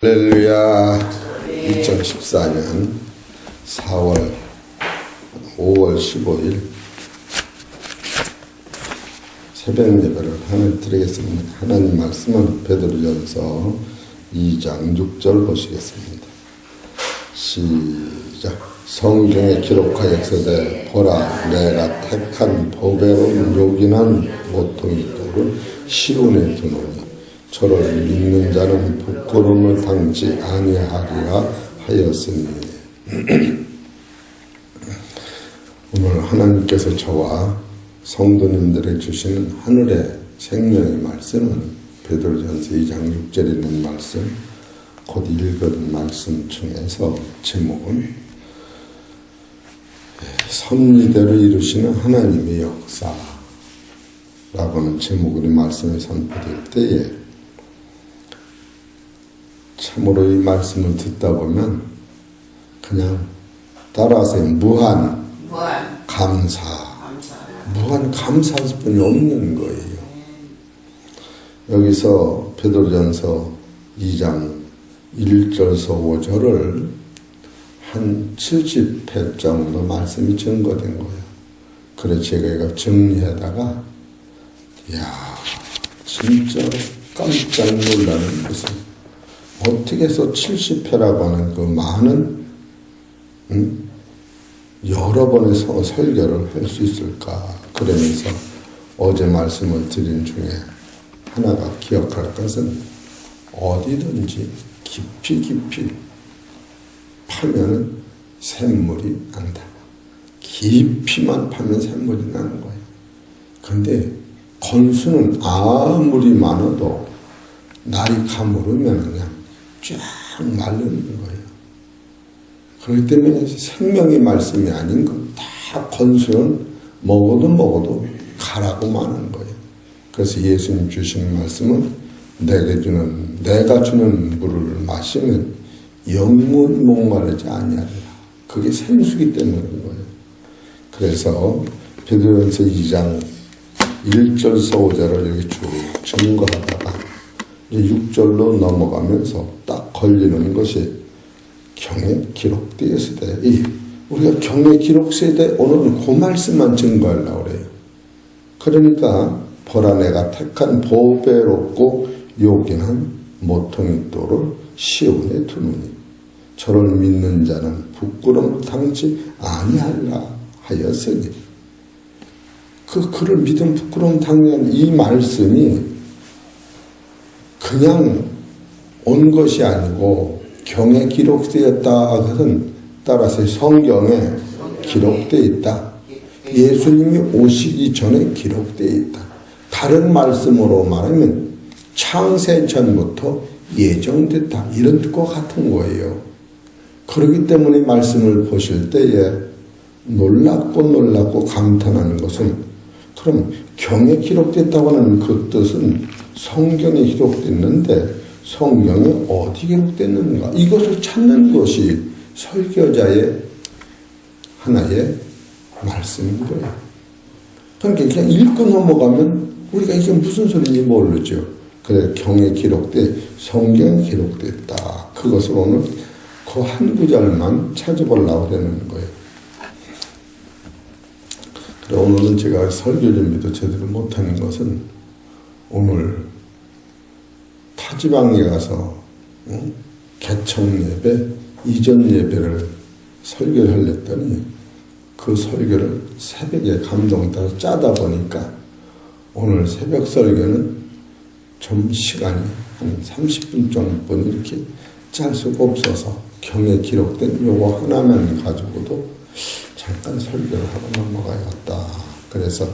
할렐루야. 2014년 5월 15일 새벽 예배를 하나 드리겠습니다. 하나님 말씀은 베드로전서 2장 6절 보시겠습니다. 시작. 성경에 기록하였으되 보라 내가 택한 보배로운 요긴한 모퉁이 돌을 시온에 두노니 저를 믿는 자는 부끄러움을 당치 아니하리라 하였으니. 오늘 하나님께서 저와 성도님들에게 주시는 하늘의 생명의 말씀은 베드로전서 2장 6절에 있는 말씀, 곧 읽은 말씀 중에서 제목은 섭리대로 이루시는 하나님의 역사라고는 제목으로 말씀이 선포될 때에 참으로 이 말씀을 듣다 보면 그냥 따라서 무한 감사할 뿐이 없는 거예요. 여기서 베드로전서 2장 1절에서 5절을 한 70회 정도 말씀이 증거된 거예요. 그래서 제가 이거 정리하다가 진짜로 깜짝 놀라는 것은 어떻게 해서 70회라고 하는 그 많은 여러 번의 설교를 할 수 있을까. 그러면서 어제 말씀을 드린 중에 하나가 기억할 것은 어디든지 깊이 파면은 샘물이 난다. 깊이만 파면 샘물이 나는 거예요. 근데 건수는 아무리 많아도 날이 가물으면 그냥 쫙 마르는 거예요. 그렇기 때문에 생명의 말씀이 아닌 거 다 건수는 먹어도 가라고 마는 거예요. 그래서 예수님 주시는 말씀은 내가 주는 물을 마시면 영원히 목마르지 아니하리라. 그게 생수기 때문에 그런 거예요. 그래서 베드로전서 2장 1절에서 5절을 여기 쭉 증거하다가 이제 6절로 넘어가면서 딱 걸리는 것이 경에 기록되어 있으되, 우리가 경에 기록되어 오늘은 그 말씀만 증거하려고 그래요. 그러니까 보라 내가 택한 보배롭고 요긴한 모퉁이 돌을 시온에 두노니 저를 믿는 자는 부끄러움 당치 아니하리라 하였으니. 그를 믿음 부끄러움 당한 이 말씀이 그냥 온 것이 아니고 경에 기록되었다. 그것은 따라서 성경에 기록되어 있다. 예수님이 오시기 전에 기록되어 있다. 다른 말씀으로 말하면 창세 전부터 예정됐다. 이런 뜻과 같은 거예요. 그렇기 때문에 말씀을 보실 때에 놀랍고 감탄하는 것은, 그럼 경에 기록됐다고 하는 그 뜻은 성경에 기록됐는데 성경에 어디 기록됐는가? 이것을 찾는 것이 설교자의 하나의 말씀인 거예요. 그러니까 그냥 읽고 넘어가면 우리가 이게 무슨 소리인지 모르죠. 그래, 경에 기록돼 성경에 기록됐다. 그것을 오늘 그 한 구절만 찾아보려고 되는 거예요. 그래, 오늘은 제가 설교 준비도 제대로 못하는 것은 오늘 타지방에 가서 개청 예배, 이전 예배를 설교를 하려더니 그 설교를 새벽에 감동 따라 짜다 보니까 오늘 새벽 설교는 좀 시간이 한 30분 정도 이렇게 짤 수가 없어서 경에 기록된 요거 하나만 가지고도 잠깐 설교를 하고 넘어가야겠다. 그래서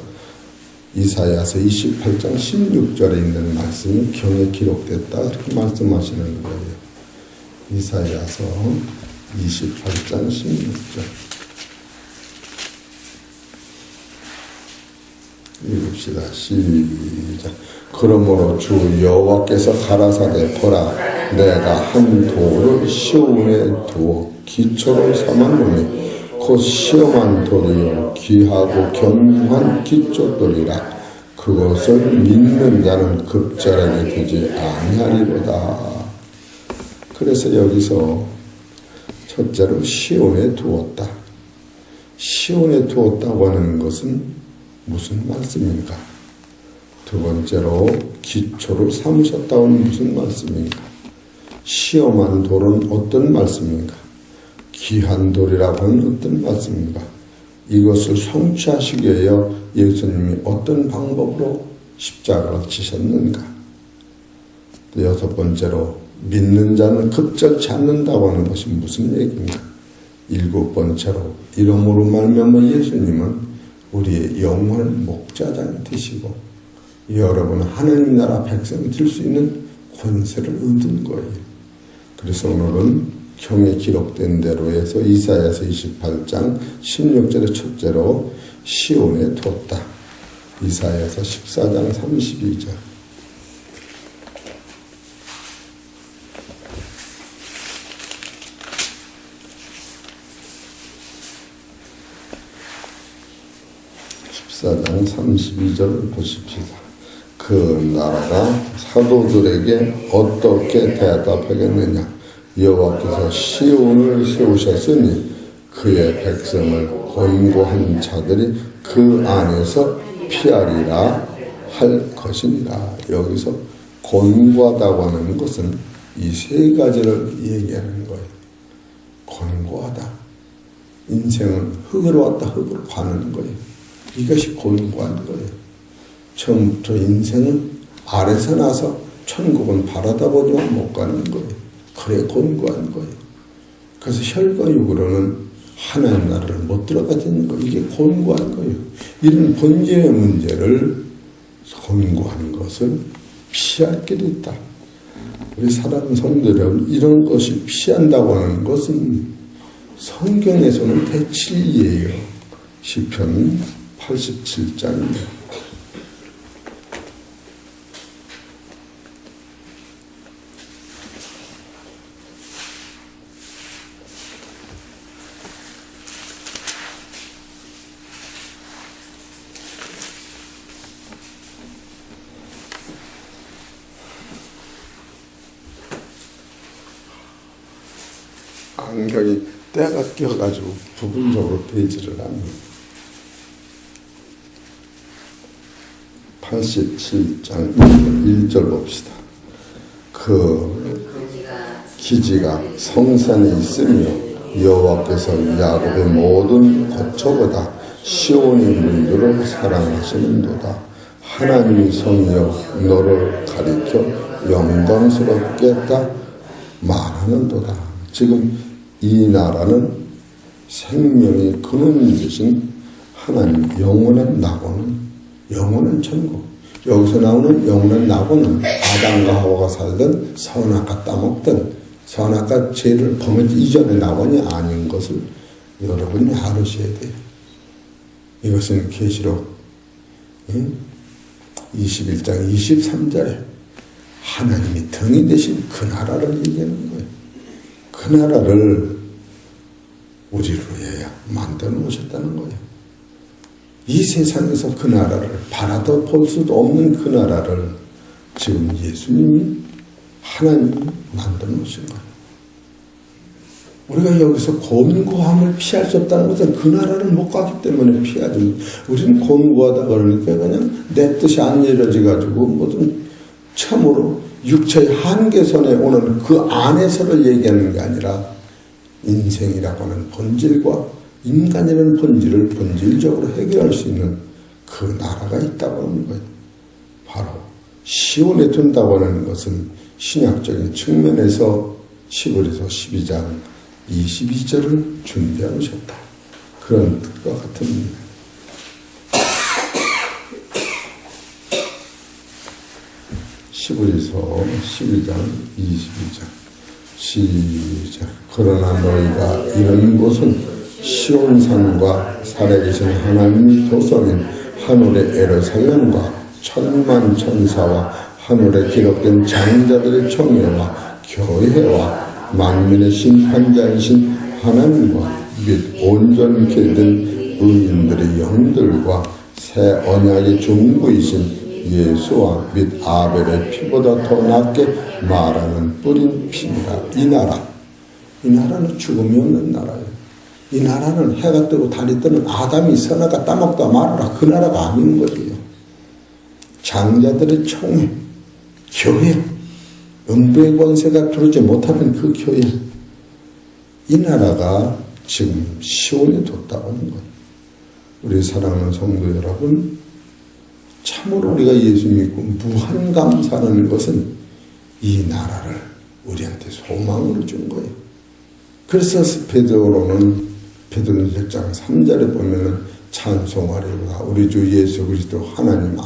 이사야서 28장 16절에 있는 말씀이 경에 기록됐다. 이렇게 말씀하시는 거예요. 이사야서 28장 16절 읽읍시다. 시작. 그러므로 주 여호와께서 가라사대 보라 내가 한 돌을 시온에 두어 기초를 삼았노니 곧 시험한 돌이요 귀하고 견고한 기초돌이라. 그것을 믿는 자는 급절하게 되지 아니하리로다. 그래서 여기서 첫째로 시온에 두었다. 시온에 두었다고 하는 것은 무슨 말씀입니까? 두 번째로 기초를 삼으셨다고 하는 무슨 말씀입니까? 시험한 돌은 어떤 말씀입니까? 귀한 돌이라고 하는 어떤 말씀입니까? 이것을 성취하시기 위하여 예수님이 어떤 방법으로 십자가를 지셨는가? 여섯 번째로 믿는 자는 급절치 않는다고 하는 것이 무슨 얘기입니까? 일곱 번째로 이름으로 말미암아 예수님은 우리의 영원한 목자장이 되시고 여러분 하나님 나라 백성이 될 수 있는 권세를 얻은 거예요. 그래서 오늘은 경에 기록된 대로 해서 이사야서 28장 16절의 첫째로 시온에 뒀다. 이사야서 14장 32절. 장 32절을 보십시다. 그 나라가 사도들에게 어떻게 대답하겠느냐? 여호와께서 시온을 세우셨으니 그의 백성을 권고한 자들이 그 안에서 피하리라 할 것이니라. 여기서 권고하다고 하는 것은 이 세 가지를 얘기하는 거예요. 권고하다. 인생은 흙으로 왔다 흙으로 가는 거예요. 이것이 권고한 거예요. 처음부터 인생은 아래서 나서 천국은 바라다 보지만 못 가는 거예요. 그래 권고한 거예요. 그래서 혈과육으로는 하나님 나라를 못 들어가는 거예요. 이게 권고한 거예요. 이런 본질의 문제를 권고한 것을 피할 길이 있다. 우리 사랑하는 성도 여러분, 이런 것이 피한다고 하는 것은 성경에서는 대진리예요. 시편 87장입니다. 안경이 때가 껴가지고 부분적으로 페이지를 합니다. 87장 1절 봅시다. 그 기지가 성산에 있으며 여호와께서 야곱의 모든 거처보다 시온의 문들을 사랑하시는도다. 하나님이 성이여 너를 가리켜 영광스럽게 했다 말하는도다. 지금 이 나라는 생명의 근원이 되신 하나님 영원한 낙원은 영원한 천국. 여기서 나오는 영원한 낙원은 아담과 하와가 살던 선악과 따먹던 선악과 죄를 범하기 이전의 낙원이 아닌 것을 여러분이 알으셔야 돼요. 이것은 계시록 21장 23절에 하나님이 등이 되신 그 나라를 얘기하는 거예요. 그 나라를 우리로 위하여 만들어 놓으셨다는 거예요. 이 세상에서 그 나라를 바라도 볼 수도 없는 그 나라를 지금 예수님이 하나님이 만들어 놓으신 거예요. 우리가 여기서 권고함을 피할 수 없다는 것은 그 나라를 못 가기 때문에 피하지. 우리는 권고하다 그러니까 그냥 내 뜻이 안 이루어져가지고 뭐든 참으로 육체의 한계선에 오는 그 안에서를 얘기하는 게 아니라 인생이라고 하는 본질과 인간이라는 본질을 본질적으로 해결할 수 있는 그 나라가 있다고 하는 거예요. 바로 시온에 둔다고 하는 것은 신약적인 측면에서 히브리서 12장 22절을 준비해 놓으셨다. 그런 뜻과 같습니다. 히브리서 12장 22절 시작. 그러나 너희가 이런 곳은 시온산과 살아계신 하나님의 도성인 하늘의 예루살렘과 천만 천사와 하늘에 기록된 장자들의 총회와 교회와 만민의 심판자이신 하나님과 및 온전케 된 의인들의 영들과 새 언약의 중부이신 예수와 및 아벨의 피보다 더 낫게 말하는 뿌린 피니라. 이 나라는 죽음이 없는 나라예요. 이 나라는 해가 뜨고 달이 뜨는 아담이 선악과 따먹다 말아라. 그 나라가 아닌 거예요. 장자들의 총회, 교회, 음부의 권세가 두르지 못하는 그 교회, 이 나라가 지금 시온에 뒀다고 하는 거예요. 우리 사랑하는 성도 여러분, 참으로 우리가 예수 믿고 무한 감사하는 것은 이 나라를 우리한테 소망으로 준 거예요. 그래서 베드로는 베드로전서 1장 3절에 보면은 찬송하리로다. 우리 주 예수 그리스도 하나님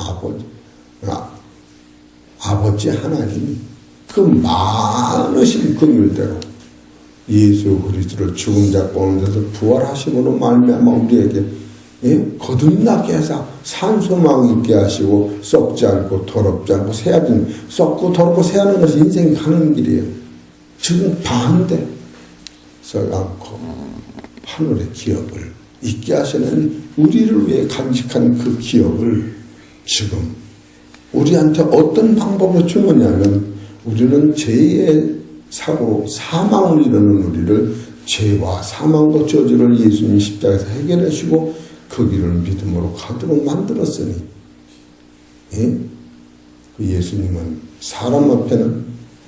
아버지 하나님이 그 많으신 긍휼대로 예수 그리스도를 죽음 잡고 오는 데서 부활하심으로 말미암아 우리에게 거듭나게 해서 산소망 있게 하시고 썩지 않고 더럽지 않고 새하지 썩고 더럽고 새하는 것이 인생이 가는 길이에요. 지금 반대 썩 않고 하늘의 기업을 있게 하시는 우리를 위해 간직한 그 기업을 지금 우리한테 어떤 방법으로 준 거냐면 우리는 죄의 사고 사망을 이루는 우리를 죄와 사망과 저주를 예수님 십자가에서 해결하시고 그 길을 믿음으로 가도록 만들었으니 그 예수님은 사람 앞에는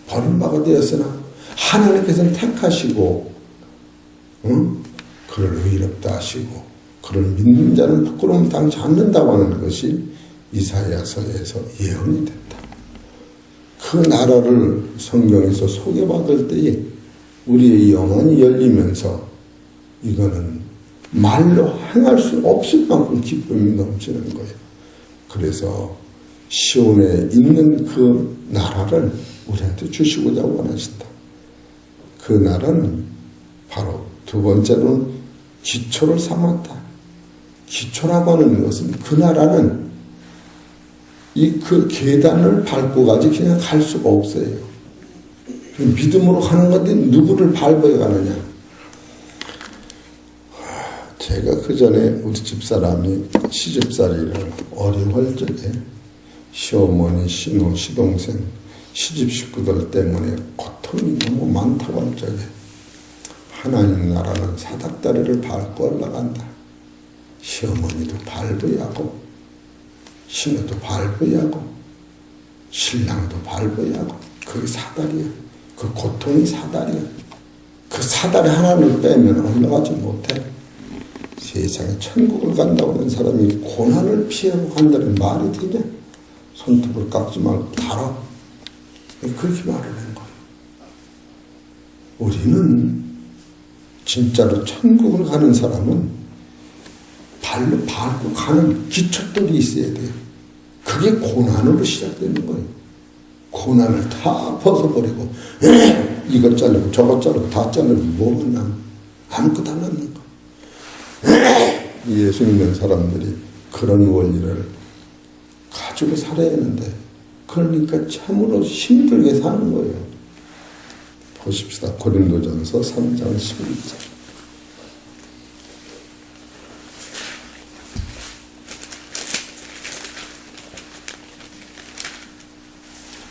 버림받아 되었으나 하나님께서는 택하시고 그를 의롭다 하시고 그를 믿는 자는 부끄러움 당치 않는다고 하는 것이 이사야서에서 예언이 됐다. 그 나라를 성경에서 소개받을 때에 우리의 영혼이 열리면서 이거는 말로 행할 수 없을 만큼 기쁨이 넘치는 거예요. 그래서 시온에 있는 그 나라를 우리한테 주시고자 원하신다. 그 나라는 바로 두 번째로는 기초를 삼았다. 기초라고 하는 것은 그 나라는 그 계단을 밟고 가지 그냥 갈 수가 없어요. 믿음으로 가는 건데 누구를 밟아야 가느냐. 제가 그 전에 우리 집사람이 시집살이를 어려울 적에 시어머니, 시누, 시동생, 시집 식구들 때문에 고통이 너무 많다고 할 적에 하나님 나라는 사닥다리를 밟고 올라간다. 시어머니도 밟아야 하고 시누도 밟아야 하고 신랑도 밟아야 하고 그게 사다리야. 그 고통이 사다리야. 그 사다리 하나를 빼면 올라가지 못해. 세상에 천국을 간다고 하는 사람이 고난을 피하고 간다는 말이 되냐? 손톱을 깎지 말고 달아. 그렇게 말을 한 거예요. 우리는 진짜로 천국을 가는 사람은 발로 밟고 가는 기초돌이 있어야 돼요. 그게 고난으로 시작되는 거예요. 고난을 다 벗어버리고 이것 자르고 저것 자르고 다 자르고 뭐가 남아? 아무것도 안 남는 거. 예수 믿는 사람들이 그런 원리를 가지고 살아야 하는데 그러니까 참으로 힘들게 사는 거예요. 보십시다. 고린도전서 3장 11절.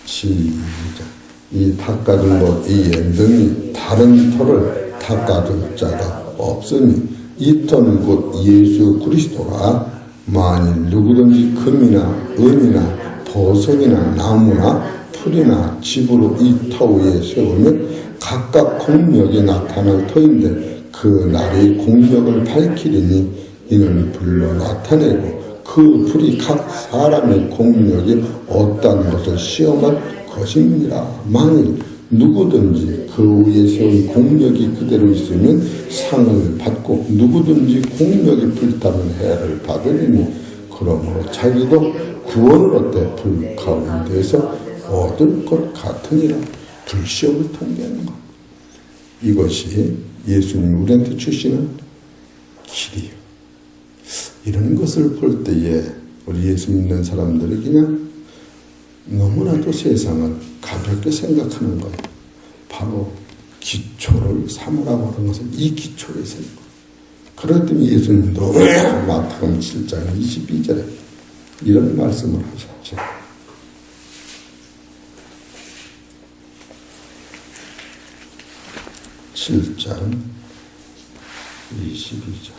시작. 이 닦아준 것 이에 능히 다른 터를 닦아줄 자가 없으니 이 터는 곧 예수 그리스도라. 만일 누구든지 금이나 은이나 보석이나 나무나 풀이나 집으로 이 터 위에 세우면 각각 공력이 나타날 터인데 그 날의 공력을 밝히리니 이는 불로 나타내고 그 불이 각 사람의 공력이 어떠한 것을 시험할 것입니다. 만일 누구든지 그 위에 세운 공력이 그대로 있으면 상을 받고 누구든지 공력이 불타는 해를 받으리니 그러므로 자기도 구원을 얻되 불 가운데서 얻을 것 같으니라. 불시험을 통과하는 것. 이것이 예수님이 우리한테 주시는 길이에요. 이런 것을 볼 때에 우리 예수 믿는 사람들이 그냥 너무나도 세상을 가볍게 생각하는 거예요. 바로 기초를 삼으라고 하는 것은 이 기초에 있는 거예요. 그렇기 때문에 예수님도 마태복음 7장 22절에 이런 말씀을 하셨죠. 7장 22절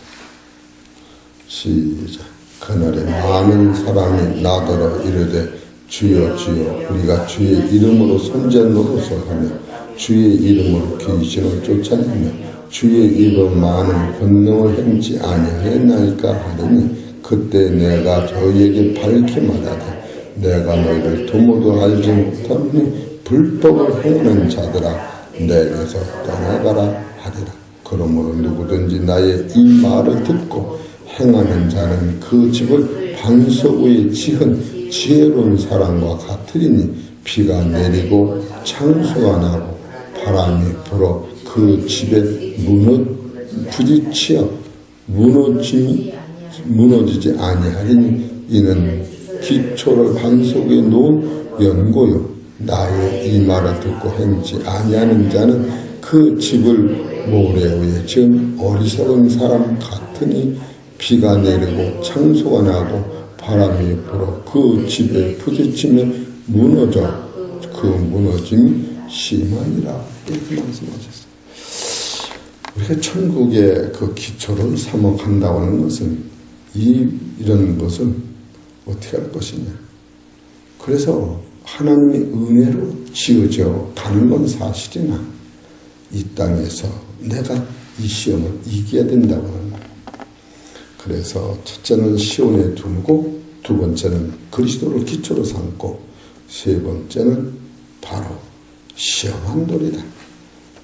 시작. 그날에 많은 사람이 나더러 이르되 주여 주여 우리가 주의 이름으로 선지한 노릇을 하며 주의 이름으로 귀신을 쫓아내며 주의 입으로 많은 권능을 행치 아니하였나이까 하더니 그때 내가 저희에게 밝히 말하되 내가 너희를 도무도 알지 못하니 불법을 행하는 자들아 내게서 떠나가라 하리라. 그러므로 누구든지 나의 이 말을 듣고 행하는 자는 그 집을 반석 위에 지은 지혜로운 사람과 같으리니 비가 내리고 창수가 나고 바람이 불어 그 집에 부딪히어 무너지지 아니하리니 이는 기초를 반석 위에 놓은 연고요 나의 이 말을 듣고 행치 아니하는 자는 그 집을 모래 위에 지은 어리석은 사람 같으니 비가 내리고 창수가 나고 바람이 불어 그 집에 부딪히면 무너져 그 무너짐이 심하니라. 이렇게 말씀하셨어요. 우리가 천국의 그 기초를 삼아간다고 하는 것은 이런 것은 어떻게 할 것이냐. 그래서 하나님의 은혜로 지어져 가는 건 사실이나 이 땅에서 내가 이 시험을 이겨야 된다고 하는 거예요. 그래서 첫째는 시온에 두고 두 번째는 그리스도를 기초로 삼고 세 번째는 바로 시험한 돌이다.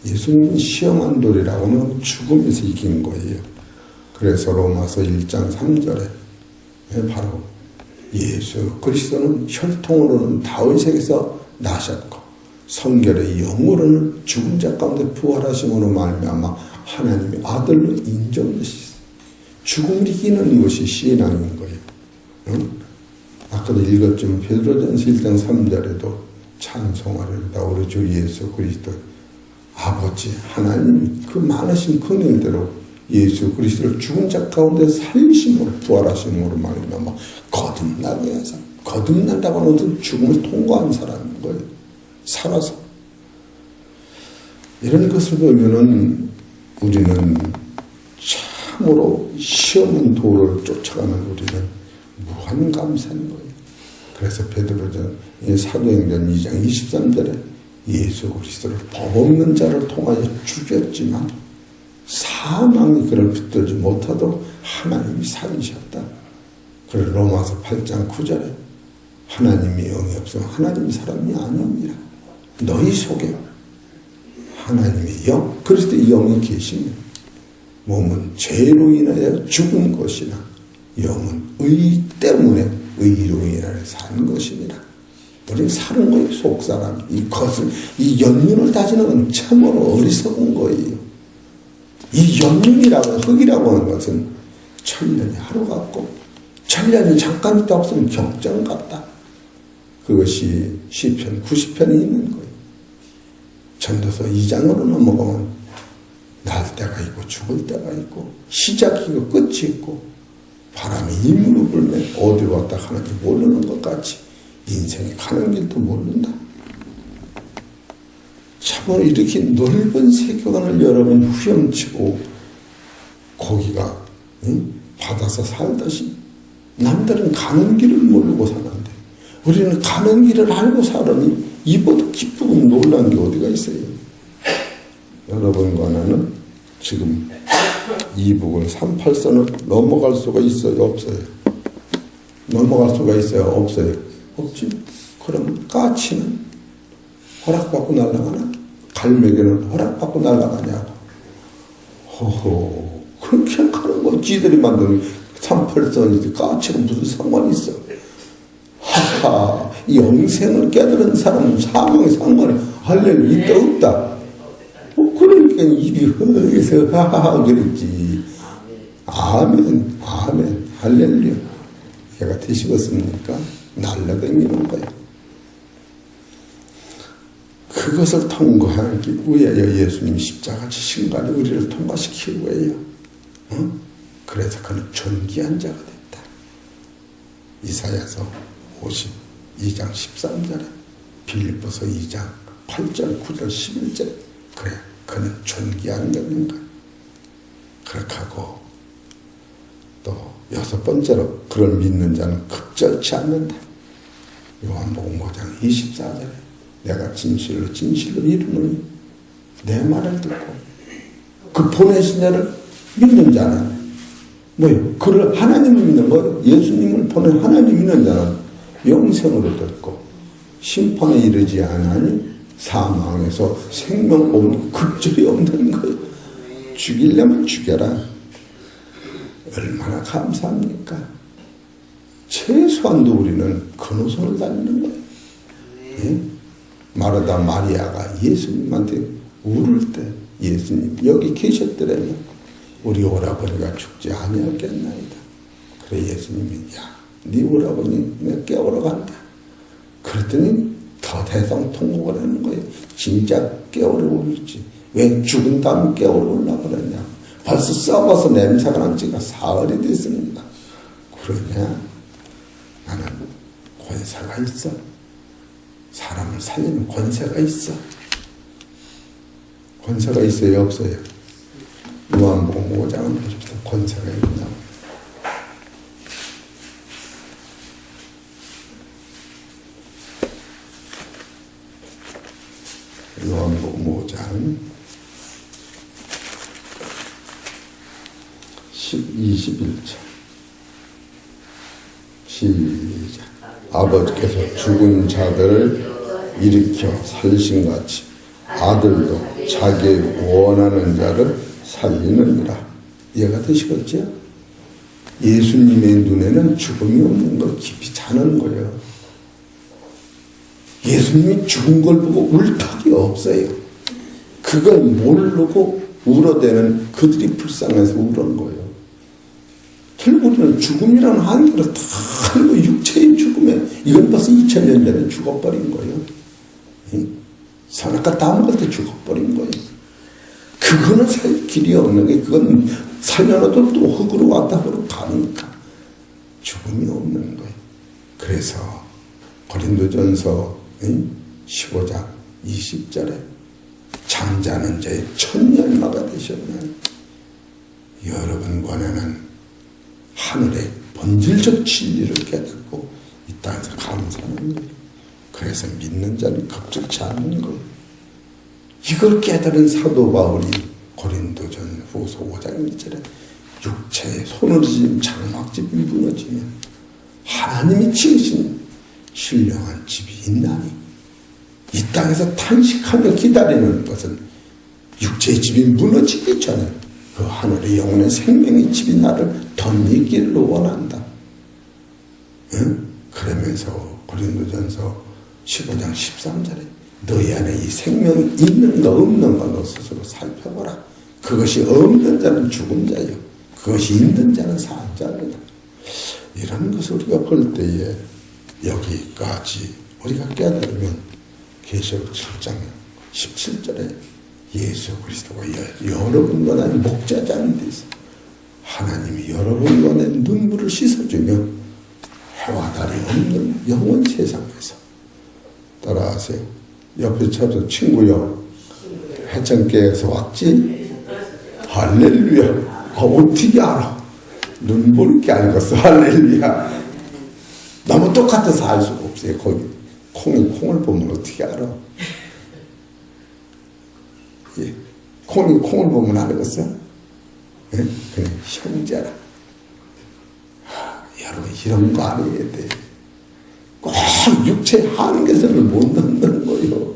예수님이 시험한 돌이라고 하면 죽음에서 이긴 거예요. 그래서 로마서 1장 3절에 바로 예수 그리스도는 혈통으로는 다윗에게서 나셨고 성결의 영으로는 죽은 자 가운데 부활하심으로 말미암아 하나님의 아들로 인정되시고 죽음을 이기는 것이 신앙인 거예요. 응? 아까도 읽었지만 베드로전서 1장 3절에도 찬송하리로다 우리 주 예수 그리스도 아버지 하나님 그 많으신 긍휼대로 예수 그리스도를 죽은 자 가운데 살리심으로 부활하심으로 말미암아 거듭나게 해서 거듭난다고 하는 것은 죽음을 통과한 사람인 거예요. 살아서 이런 것을 보면은 우리는 참으로 시험한 도를 쫓아가는 우리는 무한 감사인 거예요. 그래서 베드로전 사도행전 2장 23절에 예수 그리스도를 법 없는 자를 통하여 죽였지만 사망이 그를 붙들지 못하도록 하나님이 살리셨다. 그리고 로마서 8장 9절에 하나님이 영이 없으면 하나님이 사람이 아닙니다. 너희 속에 하나님의 영, 그리스도의 영이 계시면 몸은 죄로 인하여 죽은 것이나 영은 의 때문에 의로 인하여 사는 것입니다. 우리는 사는 거예요. 속사람이. 이 연륜을 다지는 건 참으로 어리석은 거예요. 이 연륜이라고 흙이라고 하는 것은 천년이 하루 같고 천년이 잠깐 있다 없으면 경전 같다. 그것이 시편 90편이 있는 거예요. 전도서 2장으로 넘어가면 날 때가 있고 죽을 때가 있고 시작이 있고 끝이 있고 바람이 임으로 불면 어디로 왔다 가는지 모르는 것 같이 인생이 가는 길도 모른다. 참으로 이렇게 넓은 세계관을 여러분 후렴치고 거기가 받아서 살듯이 남들은 가는 길을 모르고 사는데 우리는 가는 길을 알고 살으니 이보다 기쁘고 놀란 게 어디가 있어요. 여러분과 나는 지금 이북을 38선을 넘어갈 수가 있어요? 없어요? 넘어갈 수가 있어요? 없어요? 없지. 그럼 까치는 허락받고 날아가나? 갈매기는 허락받고 날아가냐고. 허허, 그렇게 가는 거 지들이 만드는 38선이지 까치는 무슨 상관이 있어. 하하, 영생을 깨달은 사람은 사망의 상관이 할렐루야 있다 없다. 그러니까 입이 허해서 하하하 그랬지. 아멘, 아멘, 할렐루야. 얘가 되시겠습니까? 날라다니는 거예요. 그것을 통과하기 위하여 예수님이 십자가 지신 거 아니고 우리를 통과시키기 위하여. 그래서 그는 존귀한 자가 됐다. 이사야서 52장 13절에 빌립보서 2장 8절 9절 11절에 그래 그는 존귀한 것인가 그렇게 하고 또 여섯 번째로 그를 믿는 자는 급절치 않는다. 요한복음 5장 24절에 내가 진실로 진실로 이르노니 내 말을 듣고 그 보내신 자를 믿는 자는 뭐요? 그를 하나님을 믿는 거예요. 예수님을 보낸 하나님 믿는 자는 영생으로 듣고 심판에 이르지 않으니 사망에서 생명 없는 급절이 없는 거예요. 죽이려면 죽여라. 얼마나 감사합니까? 최소한도 우리는 그 노선을 달리는 거예요. 예? 마르다 마리아가 예수님한테 울을 때 예수님 여기 계셨더라면 우리 오라버니가 죽지 아니었겠나이다. 그래 예수님이 야, 네 오라버니 내가 깨우러 간다. 그랬더니 더 대성통곡을 하는 거예요. 진짜 깨우러 울지. 왜 죽은 다음에 깨우러 오려고 그러냐. 벌써 썩어서 냄새가 난 지가 사흘이 됐습니다. 그러냐 나는 권세가 있어. 사람을 살리는 권세가 있어. 권세가 있어요 없어요? 요한복음 5장은 보십시오. 권세가 있나. 요한복음 5장 21절 시작. 아버지께서 죽은 자들을 일으켜 살리신같이 아들도 자기 원하는 자를 살리느니라. 이해가 되시겠죠? 예수님의 눈에는 죽음이 없는 걸 깊이 자는 거예요. 예수님이 죽은 걸 보고 울 턱이 없어요. 그걸 모르고 울어대는 그들이 불쌍해서 우는 거예요. 결국은 죽음이라는 한계로 다 육체의 죽음에 이건 벌써 2000년 전에 죽어버린 거예요. 선악과 다 먹을 때 죽어버린 거예요. 그거는 살 길이 없는 게 그건 살려놔도 또 흙으로 왔다 흙으로 가니까 죽음이 없는 거예요. 그래서 고린도전서 15장 20절에 잠자는 자의 천년마가 되셨나니 여러분 권에는 하늘의 본질적 진리를 깨닫고 이 땅에서 감사하는 거예요. 그래서 믿는 자는 급절치 않는 거예요. 이걸 깨달은 사도 바울이 고린도전 후서 5장 1절에 육체에 손을 쥐면 장막집이 무너지면 하나님이 지으신 신령한 집이 있나니 이 땅에서 탄식하며 기다리는 것은 육체의 집이 무너지기 전에 그 하늘의 영혼의 생명의 집이 나를 덧입기를 원한다. 응? 그러면서 고린도전서 15장 13절에 너희 안에 이 생명이 있는가 없는가 너 스스로 살펴보라. 그것이 없는 자는 죽은 자요 그것이 있는 자는 산 자입니다. 이런 것을 우리가 볼 때에 여기까지 우리가 깨달으면 계시록 7장 17절에 예수 그리스도가 여러분과 나의 목자장이 되어서 하나님이 여러분과 내 눈물을 씻어주며 해와 달이 없는 영원 세상에서 따라하세요. 옆에 쳐서 친구여 해창교에서 왔지? 할렐루야. 어떻게 알아? 눈 보는 게 아니겠어. 할렐루야. 너무 똑같아서 알 수가 없어요. 거기 콩이 콩을 보면 어떻게 알아? 예. 콩이 콩을 보면 알겠어? 예? 그냥 형제라. 여러분 이런 거 알아야 돼. 꼭 육체의 한계선을 못 넘는 거예요.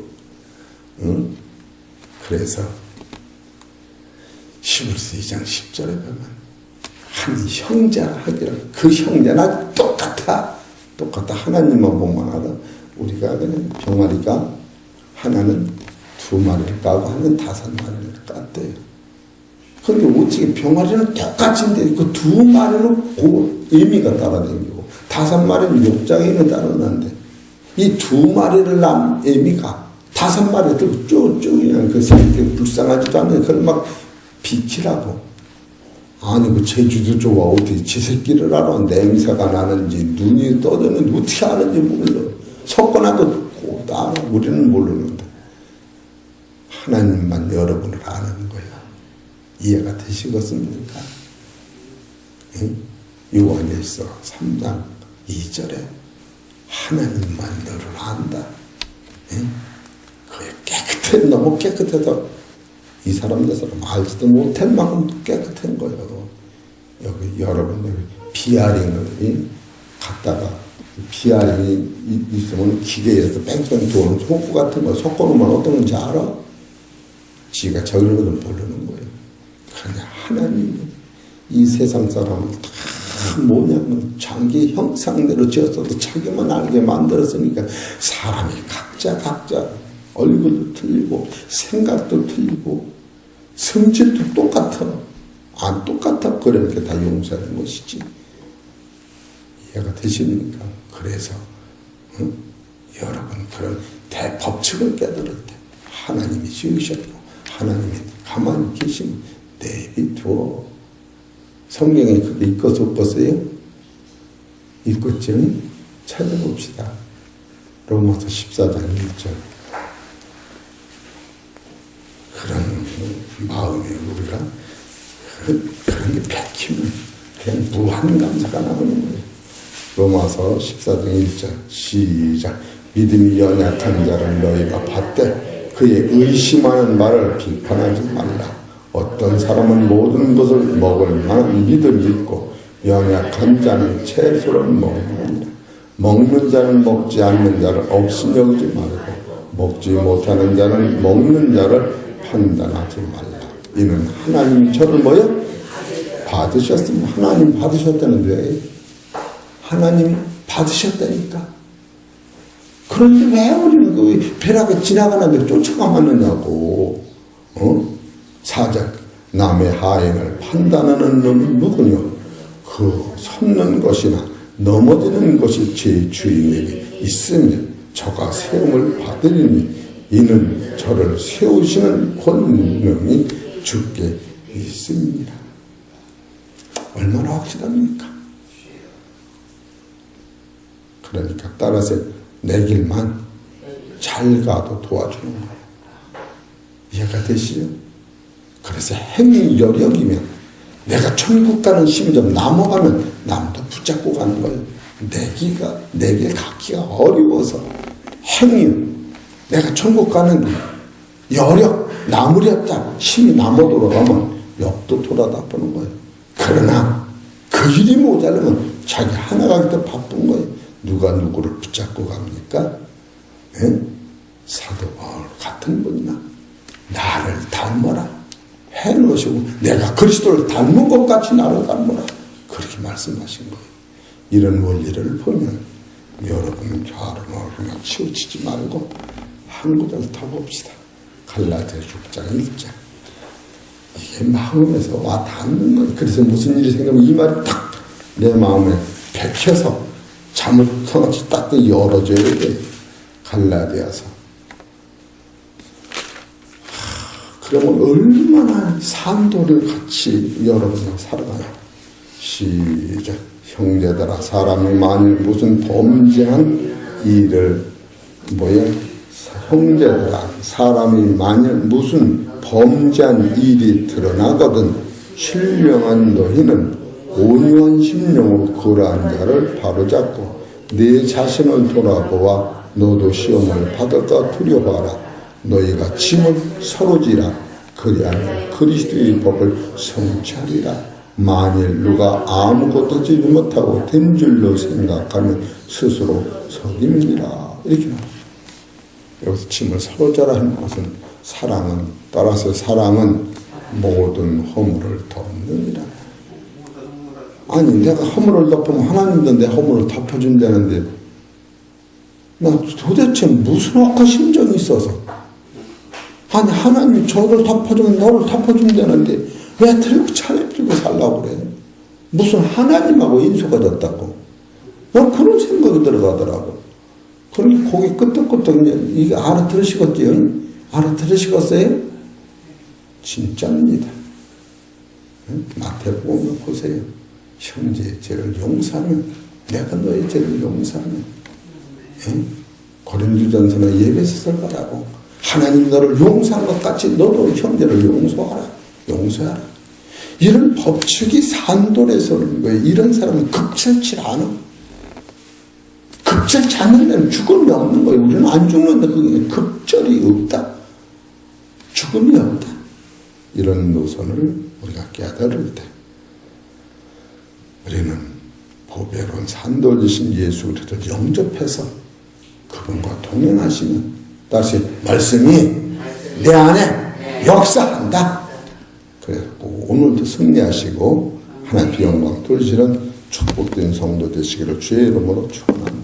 응? 그래서 히브리서 2장 10절에 보면 한 형제라 하기를 그 형제나 똑같아. 하나님만 보면 알아. 우리가 그냥 병아리가 하나는 2마리를 까고 하나는 5마리를 깠대요. 그런데 어떻게 병아리는 똑같은데 그 2마리는 그 의미가 따라다니고 5마리는 욕장에는 따라오는데 이 2마리를 낳은 의미가 5마리들 쭉쭉 그냥 그 새끼 불쌍하지도 않는 그걸 막 비키라고 아니 그 제주도 좋아 어떻게 지 새끼를 알아. 냄새가 나는지 눈이 떠드는지 어떻게 아는지 몰라. 섞어놔도 듣고 다 알아. 우리는 모르는데 하나님만 여러분을 아는 거야. 이해가 되시겠습니까? 응? 요한일서 3장 2절에 하나님만 너를 안다. 응? 그게 깨끗해. 너무 깨끗해서 이 사람 저 사람 알지도 못할 만큼 깨끗한 거예요. 여기 여러분 여기 비아링을 갖다가 비아링이 있으면 기계에서 뺑뺑 도는 소구 같은 거 섞어놓으면 어떤 건지 알아? 지가 저기로는 모르는 거예요. 그러냐 하나님이 이 세상 사람을 다 뭐냐면 자기 형상대로 지었어도 자기만 알게 만들었으니까 사람이 각자 얼굴도 틀리고 생각도 틀리고 성질도 똑같아. 안 똑같아. 그러니까 다 용서하는 것이지. 이해가 되십니까? 그래서 여러분 그런 대법칙을 깨달을 때 하나님이 지으셨고 하나님이 가만히 계시면 내비두어. 성경에 그게 있겠어 없겠어요? 있겠죠? 찾아봅시다. 로마서 14장 1절. 그런 마음에 우리가 그런 게 백히면 그냥 무한 감사가 나오는 거예요. 로마서 14장 1절 시작. 믿음이 연약한 자를 너희가 받되 그의 의심하는 말을 비판하지 말라. 어떤 사람은 모든 것을 먹을 만한 믿음이 있고 연약한 자는 채소를 먹느니라. 먹는 자는 먹지 않는 자를 없이 여기지 말고 먹지 못하는 자는 먹는 자를 판단하지 말라. 이는 하나님이 저를 뭐요? 받으셨으면 하나님 받으셨다는데 하나님이 받으셨다니까. 그런데 왜 우리는 그 벼락을 지나가는 데 쫓아가느냐고. 사작 남의 하인을 판단하는 놈은 누구냐? 그 섰는 것이나 넘어지는 것이 제 주인에게 있으면 저가 세움을 받으리니 이는 저를 세우시는 권능이 주께 있습니다. 얼마나 확실합니까? 그러니까 따라서 내 길만 잘 가도 도와주는 거예요. 이해가 되시죠? 그래서 행위 여력이면 내가 천국 가는 심정 넘어가면 남도 붙잡고 가는 거예요. 내게 갖기가 어려워서 행위 내가 천국 가는 여력 나무렸다 힘이 남아 돌아가면 옆도 돌아다 보는 거예요. 그러나 그 일이 모자라면 자기 하나 가기도 바쁜 거예요. 누가 누구를 붙잡고 갑니까? 네? 사도 바울 같은 분이나 나를 닮아라 해놓으시고 내가 그리스도를 닮은 것 같이 나를 닮아라 그렇게 말씀하신 거예요. 이런 원리를 보면 여러분은 좌로 우르르 치우치지 말고 한 구절 더 봅시다. 갈라디아 6장 1절. 이게 마음에서 와 닿는 거예요. 그래서 무슨 일이 생기면 이 말이 딱 내 마음에 백혀서 자물통같이 딱 열어줘야 돼. 갈라디아서. 그러면 얼마나 산도를 같이 여러분이 살아가요. 시작. 형제들아 사람이 만일 무슨 범죄한 일을 형제들아 사람이 만일 무슨 범죄한 일이 드러나거든 신령한 너희는 온유한 심령으로 그러한 자를 바로잡고 네 자신을 돌아보아 너도 시험을 받을까 두려워하라. 너희가 짐을 서로 지라. 그리하면 그리스도의 법을 성취하리라. 만일 누가 아무것도 지지 못하고 된 줄로 생각하면 스스로 속임이라. 이렇게 나와요. 여기서 짐을 서로 져라 하는 것은 사랑은 따라서 사랑은 모든 허물을 덮느니라. 아니 내가 허물을 덮으면 하나님도 내 허물을 덮어준다는데 나 도대체 무슨 악한 심정이 있어서 아니 하나님이 저를 덮어주면 너를 덮어준다는데 왜 들고 차례 들고 살라고 그래. 무슨 하나님하고 인수가 됐다고. 난 그런 생각이 들어가더라고. 그러니 고개 끄덕끄덕 이게 알아들으시겠지요? 알아들으시겠어요? 진짜입니다. 마태복음 보세요. 형제의 죄를 용서하면 내가 너의 죄를 용서하면. 고린도전서는 예배서를 가라고 하나님 너를 용서한 것 같이 너도 형제를 용서하라. 이런 법칙이 산돌에서 오는 거예요. 이런 사람은 극철치 않아. 극철치 않는 데는 죽음이 없는 거예요. 우리는 안 죽는데 그게 극절이 없다. 죽음이 없다. 이런 노선을 우리가 깨달을 때 우리는 보배로운 산돌이신 예수 그리스도를 영접해서 그분과 동행하시면 다시 말씀이 내 안에 역사한다. 그래서 오늘도 승리하시고 하나님께 영광 돌리시는 축복된 성도 되시기를 주의 이름으로 축원합니다.